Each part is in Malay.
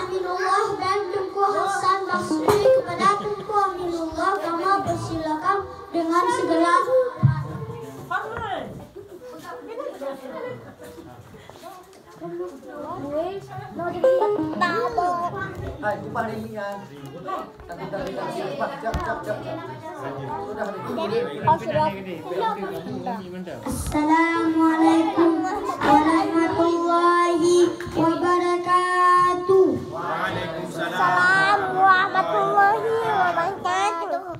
Aminullah dan Tunku Hasan Basri kepada Tunku Aminullah, kami persilakan dengan segala Assalamualaikum warahmatullahi wabarakatuh. Waalaikumsalam warahmatullahi wabarakatuh.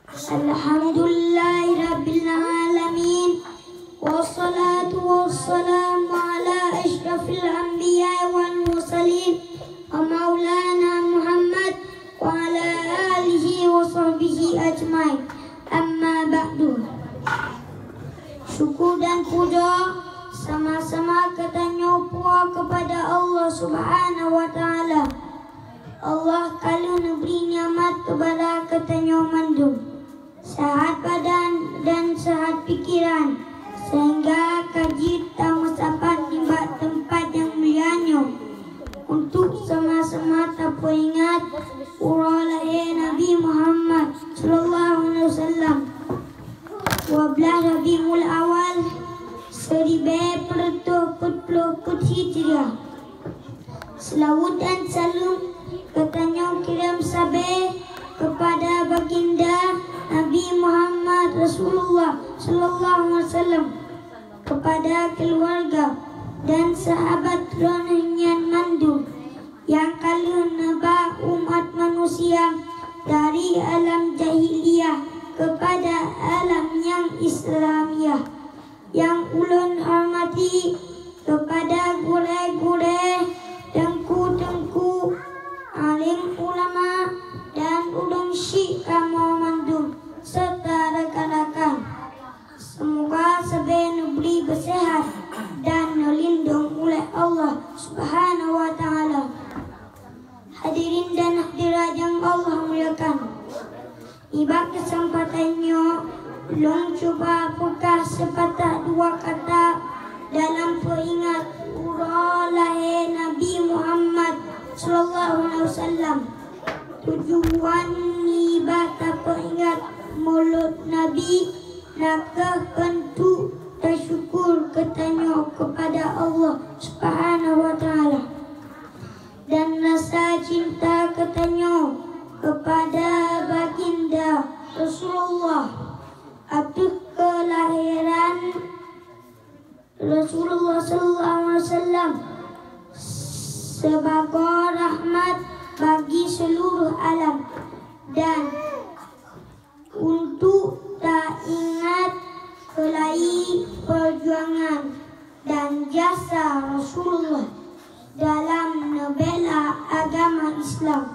Alhamdulillahi rabbil alamin. Wassalatu wassalamu ala asyrafil anbiya wal mursalin maulana Muhammad wa ala alihi wa sahbihi ajmain. Amma ba'du. Syukur dan puja sama-sama katanya puas kepada Allah Subhanahu wa taala. Allah kalau memberi nikmat kepada katanya mandum, sehat badan dan sehat pikiran, sehingga kaji tamu sapat di tempat yang mulianya. Untuk sama-sama tak ingat urah lahir Nabi Muhammad sallallahu alaihi wasallam 12 Rabiul Awal 1440 Hijriah. Selawat dan salam katanya kirim sabe kepada baginda Nabi Muhammad Rasulullah sallallahu alaihi wasallam, kepada keluarga dan sahabat ronenyan mandu yang kalian nebak umat manusia dari alam jahiliyah kepada alam yang Islamiah. Yang ulun hormati kepada gure-gure, tengku-tengku, alim ulama dan ulun syekh kamu mandum serta rekan-rekan. Semoga sebenarnya beri bersehat dan dilindung oleh Allah Subhanahu wa taala. Hadirin dan hadirat yang Allah muliakan, iba kesempatannya belum coba buka sepatah dua kata dalam peringat urah lahir Nabi Muhammad sallallahu alaihi wasallam. Tujuan ibadah peringat mulut Nabi nakah bentuk bersyukur katanya kepada Allah Subhanahu wa taala, dan rasa cinta katanya kepada baginda Rasulullah. Abdul kelahiran Rasulullah sallallahu alaihi wasallam sebagai rahmat bagi seluruh alam, dan untuk tak ingat kelai perjuangan dan jasa Rasulullah dalam membela agama Islam.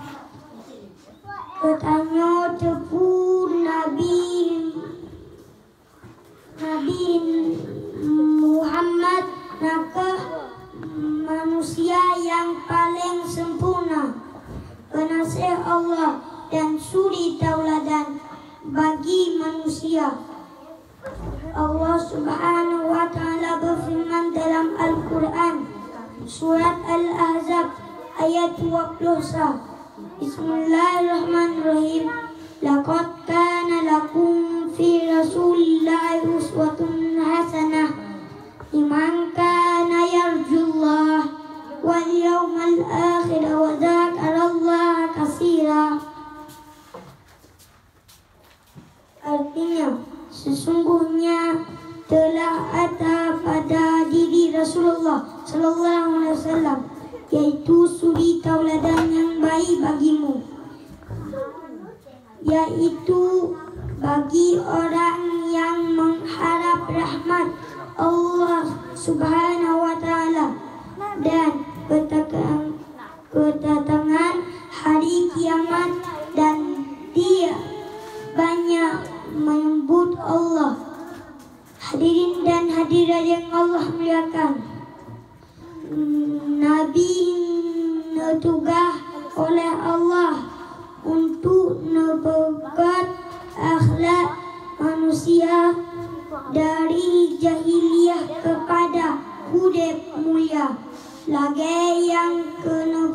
Katanya tepu Nabi Muhammad nakah manusia yang paling sempurna, penasihat Allah dan suri tauladan bagi manusia. Allah Subhanahu wa taala berfirman dalam Al-Quran surat Al-Ahzab ayat 20. Bismillahirrahmanirrahim. Laqad kana lakum fi Rasulillahi uswatun hasanah liman kana yarjullah wal yawmal akhir wa dzakarallaha katsira. Artinya, sesungguhnya telah ada pada diri Rasulullah sallallahu alaihi wasallam yaitu suri tauladan yang baik bagimu, yaitu bagi orang yang mengharap rahmat Allah Subhanahu wa taala dan kedatangan hari kiamat, dan dia banyak menyebut Allah. Hadirin dan hadirat yang Allah muliakan, Nabi ditugah oleh Allah untuk memperkuat akhlak manusia dari jahiliyah kepada hudib mulia. Lagi yang kena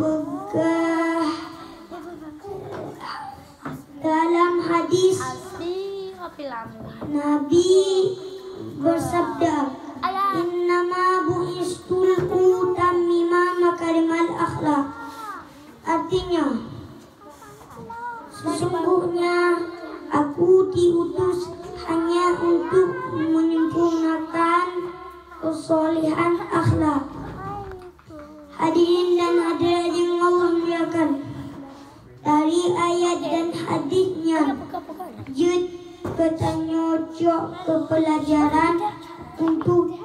Nabi bersabda, innama bu'istul utammima makarimal akhlak. Artinya, sesungguhnya aku diutus hanya untuk menyempurnakan kesolehan akhlak. Hadirin dan hadirat yang Allah muliakan, dari ayat dan hadisnya jud ketanyocok ke pelajaran untuk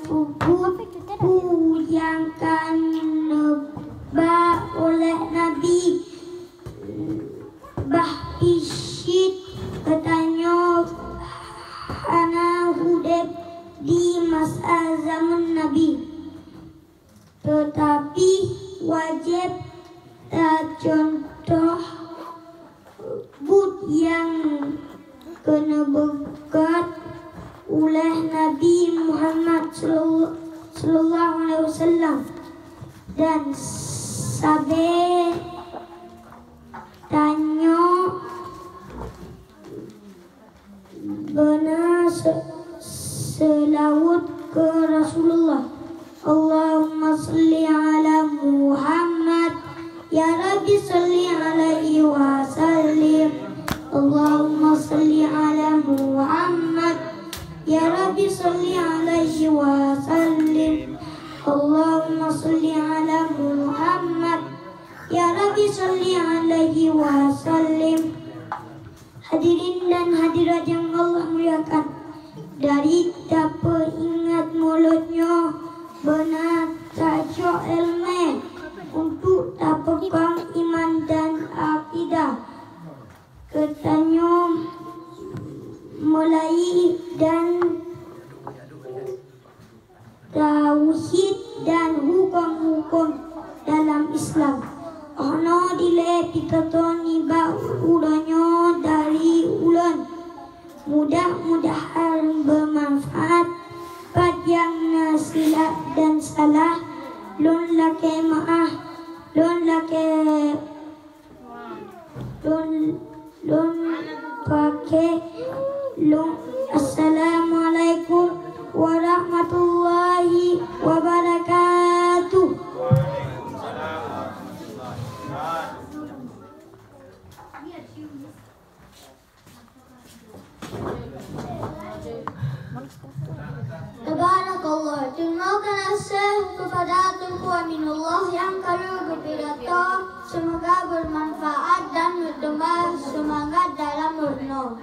buku yang akan dibawa oleh Nabi Bahishit ketanya hana hudeb di masa zaman Nabi, tetapi wajib contoh but yang kena bekat oleh Nabi Muhammad sallallahu alaihi wasallam dan sabe tanya benar selawat ke Rasulullah. Allahumma salli ala Muhammad, ya Rabbi salli alaihi wa sallim. Allahumma salli ala Muhammad, ya Rabbi salli alaihi wa sallim. Allahumma salli ala Muhammad, ya Rabbi salli alaihi wa sallim. Hadirin dan hadirat yang Allah muliakan, dari dapat ingat mulutnya benar tajuk ilmu untuk dapatkan iman dan akidah. Katanya mulai dan tauhid dan hukum-hukum dalam Islam. Ono dile pikatoni ba udanya dari ulan. Mudah-mudahan bermanfaat pada yang silap dan salah. Lun lake maaf, lun pakai lun. Assalamualaikum warahmatullahi wabarakatuh. Tabarakallah, terima kasih kepada Tuhan Aminullah yang kalau berpidato semoga bermanfaat dan bertambah semangat dalam berenang.